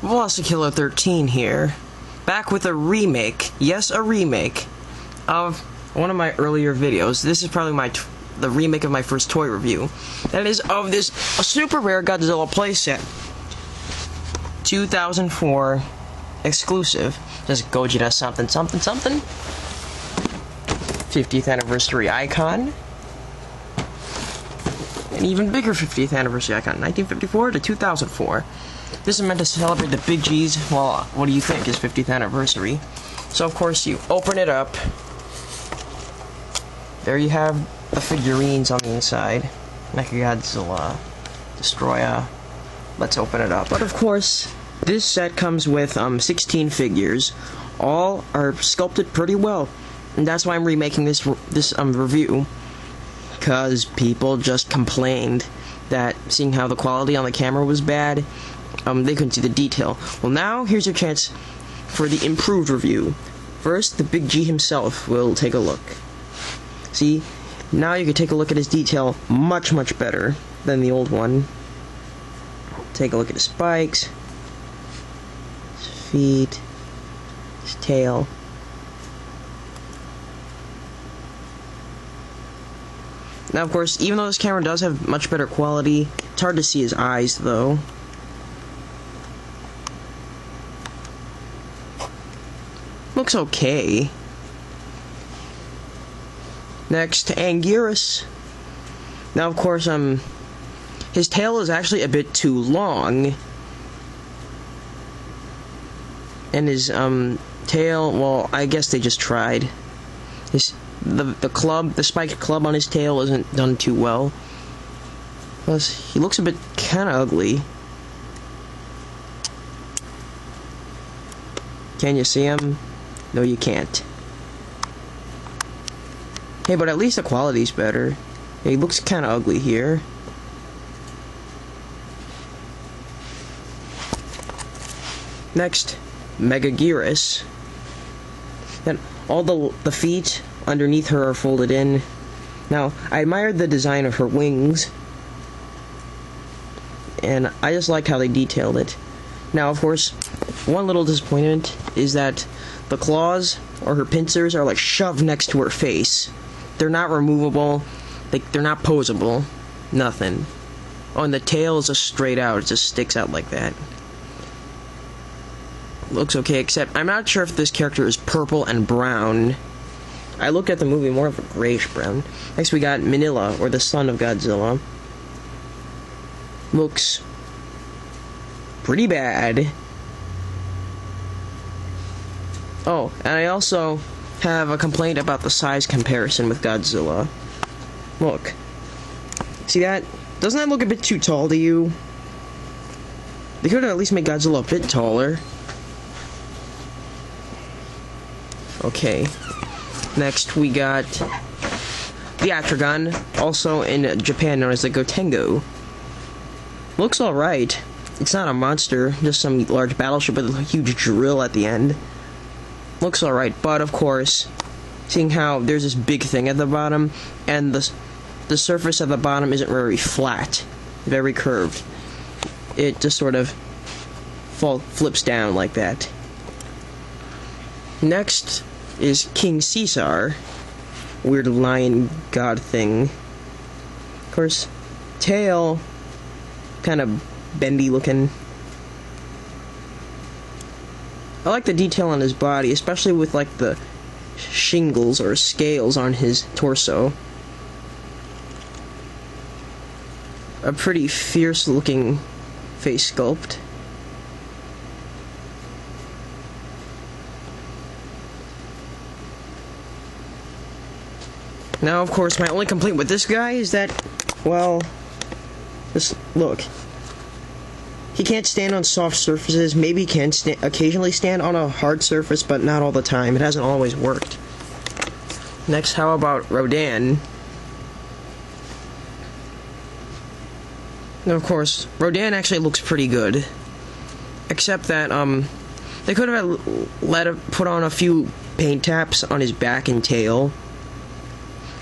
Killer 13 here, back with a remake. Yes, a remake of one of my earlier videos. This is probably the remake of my first toy review. That is of this super rare Godzilla playset, 2004 exclusive. Just Gojira something something something. 50th anniversary icon. An even bigger 50th anniversary icon, 1954 to 2004. This is meant to celebrate the big G's, well, what do you think, is 50th anniversary. So of course you open it up. There you have the figurines on the inside. Mechagodzilla, Destroyer. Let's open it up. But of course, this set comes with 16 figures. All are sculpted pretty well. And that's why I'm remaking this review. Because people just complained that seeing how the quality on the camera was bad, they couldn't see the detail. Well, now here's your chance for the improved review. First, the Big G himself will take a look. See, now you can take a look at his detail much, much better than the old one. Take a look at his spikes, his feet, his tail. Now, of course, even though this camera does have much better quality, it's hard to see his eyes, though. Looks okay. Next, Anguirus. Now, of course, his tail is actually a bit too long. And his, tail, well, I guess they just tried. The spiked club on his tail isn't done too well. Plus, he looks a bit kinda ugly. Can you see him? No, you can't. Hey, but at least the quality's better. Yeah, he looks kinda ugly here. Next, Megaguirus. And all the feet underneath her are folded in. Now, I admired the design of her wings, and I just liked how they detailed it. Now, of course, one little disappointment is that the claws, or her pincers, are like shoved next to her face. They're not removable, they're not posable, nothing. Oh, and the tail is just straight out, it just sticks out like that. Looks okay, except I'm not sure if this character is purple and brown. I looked at the movie more of a grayish brown. Next we got Manila, or the son of Godzilla. Looks pretty bad. Oh, and I also have a complaint about the size comparison with Godzilla. Look. See that? Doesn't that look a bit too tall to you? They could have at least made Godzilla a bit taller. Okay. Next, we got the Atragon, also in Japan known as the Gotengo. Looks alright. It's not a monster, just some large battleship with a huge drill at the end. Looks alright, but of course, seeing how there's this big thing at the bottom, and the surface at the bottom isn't very flat, very curved. It just sort of flips down like that. Next is King Caesar, weird lion god thing. Of course, tail, kind of bendy looking. I like the detail on his body, especially with like the shingles or scales on his torso. A pretty fierce looking face sculpt. Now, of course, my only complaint with this guy is that, well, just look. He can't stand on soft surfaces. Maybe he can occasionally stand on a hard surface, but not all the time. It hasn't always worked. Next, how about Rodan? Now, of course, Rodan actually looks pretty good. Except that, they could have put on a few paint taps on his back and tail.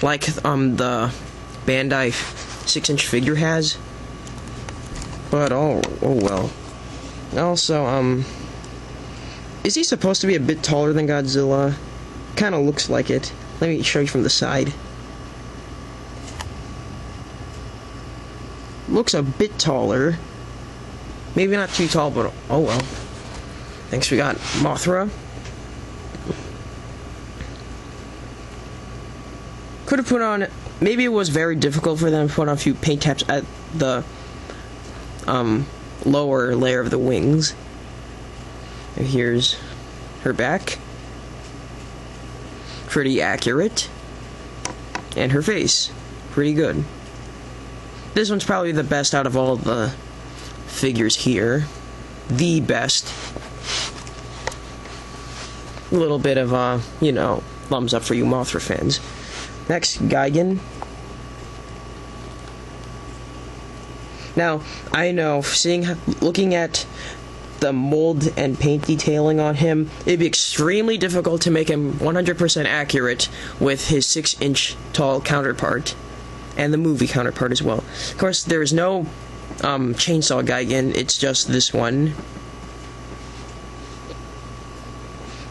Like, the Bandai 6-inch figure has. But, oh well. Also, is he supposed to be a bit taller than Godzilla? Kinda looks like it. Let me show you from the side. Looks a bit taller. Maybe not too tall, but oh well. Next we got Mothra. Could have put on... Maybe it was very difficult for them to put on a few paint taps at the lower layer of the wings. And here's her back. Pretty accurate. And her face. Pretty good. This one's probably the best out of all the figures here. The best. A little bit of, you know, thumbs up for you Mothra fans. Next, Gigan. Now, I know, looking at the mold and paint detailing on him, it'd be extremely difficult to make him 100% accurate with his 6-inch tall counterpart, and the movie counterpart as well. Of course, there is no chainsaw Gigan, it's just this one.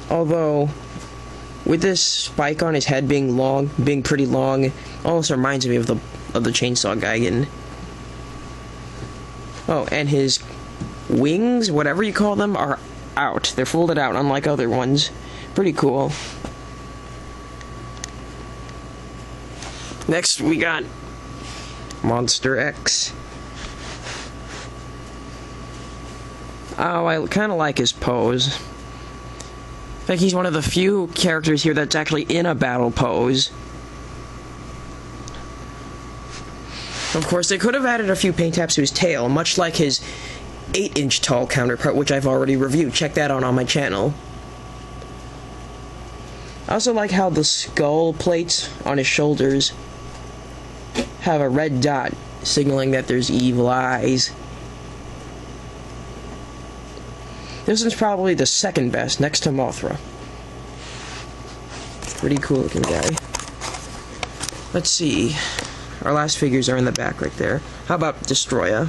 Although, with this spike on his head being pretty long, almost reminds me of the chainsaw Gigan. Oh, and his wings, whatever you call them, are out. They're folded out, unlike other ones. Pretty cool. Next, we got Monster X. Oh, I kind of like his pose. I think he's one of the few characters here that's actually in a battle pose. Of course, they could have added a few paint taps to his tail, much like his 8-inch tall counterpart, which I've already reviewed. Check that out on my channel. I also like how the skull plates on his shoulders have a red dot, signaling that there's evil eyes. This one's probably the second best, next to Mothra. Pretty cool looking guy. Let's see. Our last figures are in the back right there. How about Destroya?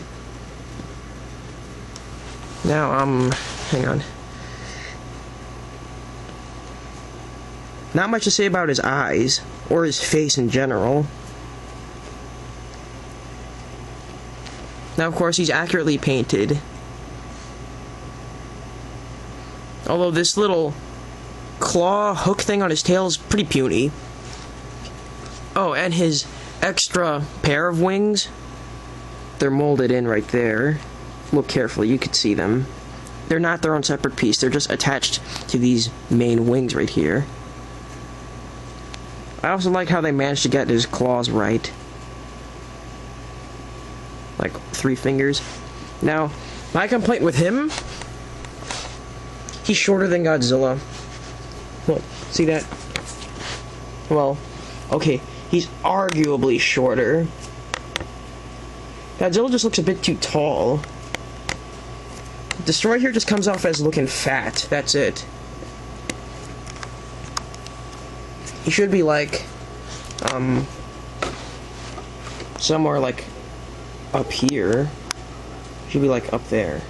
Now, hang on. Not much to say about his eyes, or his face in general. Now, of course, he's accurately painted. Although this little claw hook thing on his tail is pretty puny. Oh, and his extra pair of wings, they're molded in right there. Look carefully, you could see them. They're not their own separate piece, they're just attached to these main wings right here. I also like how they managed to get his claws right. Like 3 fingers. Now, my complaint with him, he's shorter than Godzilla. Look, see that? Well, okay, he's arguably shorter. Godzilla just looks a bit too tall. Destroy here just comes off as looking fat, that's it. He should be like, somewhere like up here. Should be like up there.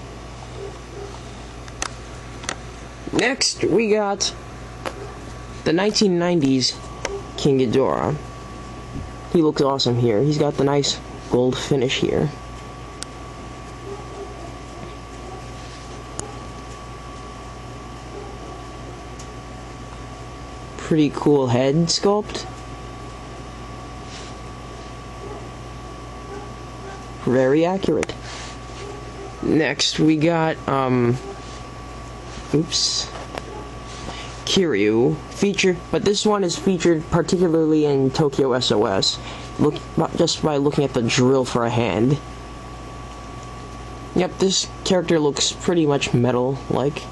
Next, we got the 1990s King Ghidorah. He looks awesome here. He's got the nice gold finish here. Pretty cool head sculpt. Very accurate. Next, we got, Kiryu, but this one is featured particularly in Tokyo SOS. Look, just by looking at the drill for a hand. Yep, this character looks pretty much metal-like.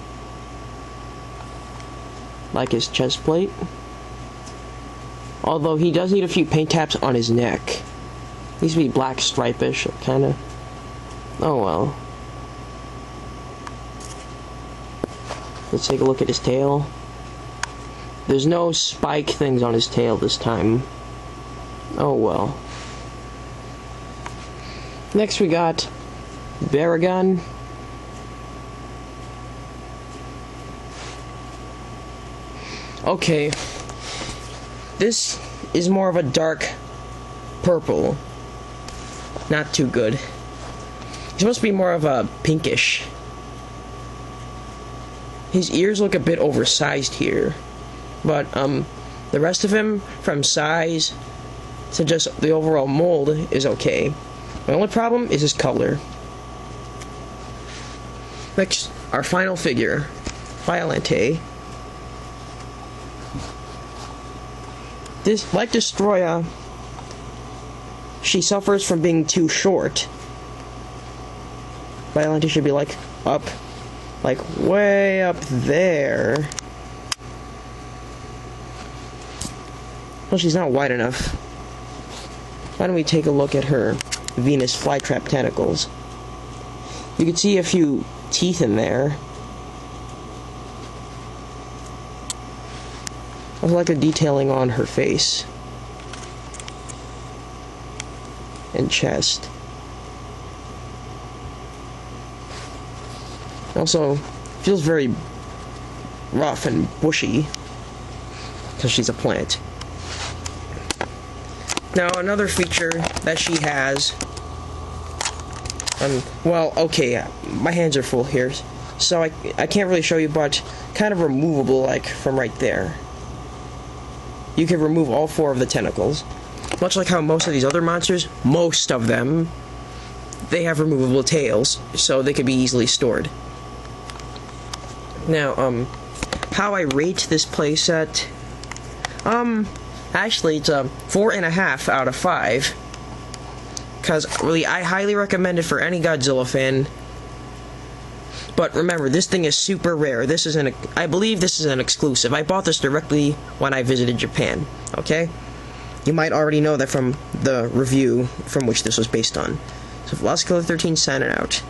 Like his chest plate. Although he does need a few paint taps on his neck. Needs to be black stripish, kinda. Oh well. Let's take a look at his tail. There's no spike things on his tail this time. Oh well. Next we got Baragon. Okay. This is more of a dark purple. Not too good. He's supposed to be more of a pinkish. His ears look a bit oversized here. But, the rest of him, from size to just the overall mold, is okay. My only problem is his color. Next, our final figure, Violente. This, like Destroya, she suffers from being too short. Violente should be like up, like way up there. Well, she's not wide enough. Why don't we take a look at her Venus flytrap tentacles? You can see a few teeth in there. I like the detailing on her face and chest. Also, feels very rough and bushy because she's a plant. Now, another feature that she has, well, okay, my hands are full here, so I can't really show you, but kind of removable, like, from right there. You can remove all 4 of the tentacles. Much like how most of these other monsters, most of them, they have removable tails, so they could be easily stored. Now, how I rate this playset, actually, it's a 4.5 out of 5. Because, really, I highly recommend it for any Godzilla fan. But remember, this thing is super rare. This is I believe this is an exclusive. I bought this directly when I visited Japan. Okay? You might already know that from the review from which this was based on. So, Velocity Killer 13 signing out.